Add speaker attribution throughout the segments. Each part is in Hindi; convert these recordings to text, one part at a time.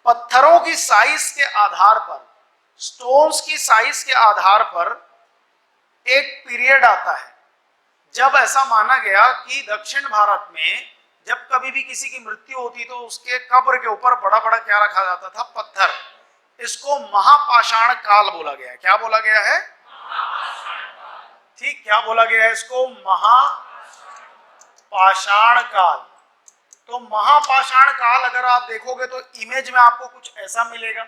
Speaker 1: पत्थरों की साइज के आधार पर, स्टोन्स की साइज के आधार पर एक पीरियड आता है जब ऐसा माना गया कि दक्षिण भारत में जब कभी भी किसी की मृत्यु होती तो उसके कब्र के ऊपर बड़ा बड़ा क्या रखा जाता था? पत्थर। इसको महापाषाण काल बोला गया है। क्या बोला गया है? ठीक, क्या बोला गया है इसको? महापाषाण काल। तो महापाषाण काल अगर आप देखोगे तो इमेज में आपको कुछ ऐसा मिलेगा,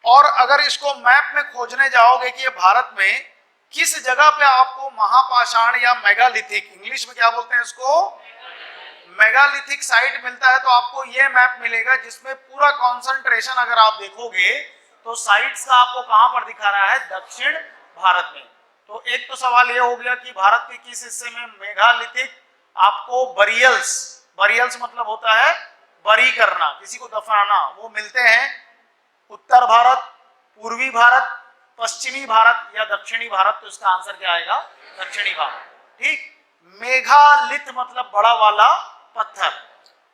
Speaker 1: और अगर इसको मैप में खोजने जाओगे कि ये भारत में किस जगह पे आपको महापाषाण या मेगालिथिक, इंग्लिश में क्या बोलते हैं इसको? मेगालिथिक साइट मिलता है, तो आपको ये मैप मिलेगा जिसमें पूरा कॉन्सेंट्रेशन अगर आप देखोगे तो साइट्स का आपको कहां पर दिखा रहा है? दक्षिण भारत में। तो एक तो सवाल ये हो गया कि भारत के किस हिस्से में मेगालिथिक आपको बरियल्स, बरियल्स मतलब होता है बरी करना, किसी को दफनाना, वो मिलते हैं उत्तर भारत, पूर्वी भारत, पश्चिमी भारत या दक्षिणी भारत। तो इसका आंसर क्या आएगा? दक्षिणी भारत। ठीक, मेगालिथ मतलब बड़ा वाला पत्थर।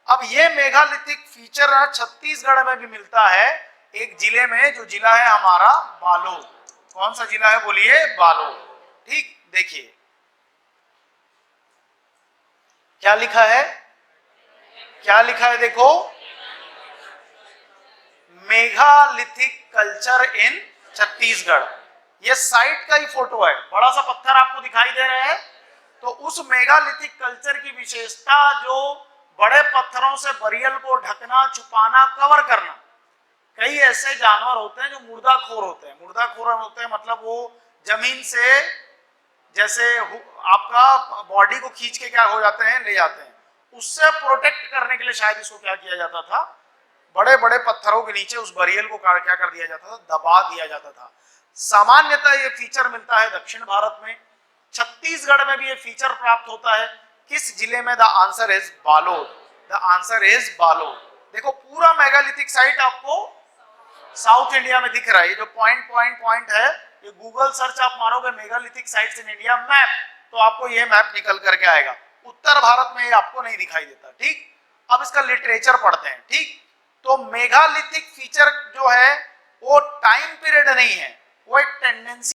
Speaker 1: अब ये मेगालिथिक फीचर छत्तीसगढ़ में भी मिलता है, एक जिले में, जो जिला है हमारा बालोद। कौन सा जिला है बोलिए? बालोद। ठीक, देखिए क्या लिखा है, क्या लिखा है देखो, मेगालिथिक कल्चर इन छत्तीसगढ़। ये साइट का ही फोटो है, बड़ा सा पत्थर आपको दिखाई दे रहा है। तो उस मेगालिथिक कल्चर की विशेषता, जो बड़े पत्थरों से बरियल को ढकना, छुपाना, कवर करना। कई ऐसे जानवर होते हैं जो मुर्दाखोर होते हैं। मुर्दाखोर होते हैं मतलब वो जमीन से जैसे आपका बॉडी को खींच के क्या हो जाते हैं? ले जाते हैं। उससे प्रोटेक्ट करने के लिए शायद इसको क्या किया जाता था? बड़े बड़े पत्थरों के नीचे उस बरियल को क्या कर दिया जाता था? दबा दिया जाता था। सामान्यतः ये फीचर मिलता है दक्षिण भारत में। छत्तीसगढ़ में भी ये फीचर प्राप्त होता है। किस जिले में? The answer is Balod. The answer is Balod. देखो पूरा मेगालिथिक साइट आपको साउथ इंडिया में दिख रहा है। ये जो पॉइंट है, ये गूगल सर्च आप मारोगे megalithic sites in India map, तो आपको ये मैप निकल करके आएगा। उत्तर भारत में ये आपको नहीं दिखाई देता। ठीक, अब इसका लिटरेचर पढ़ते हैं। ठीक, तो मेगालिथिक फीचर जो है वो टाइम पीरियड नहीं है, वो एक टेंडेंसी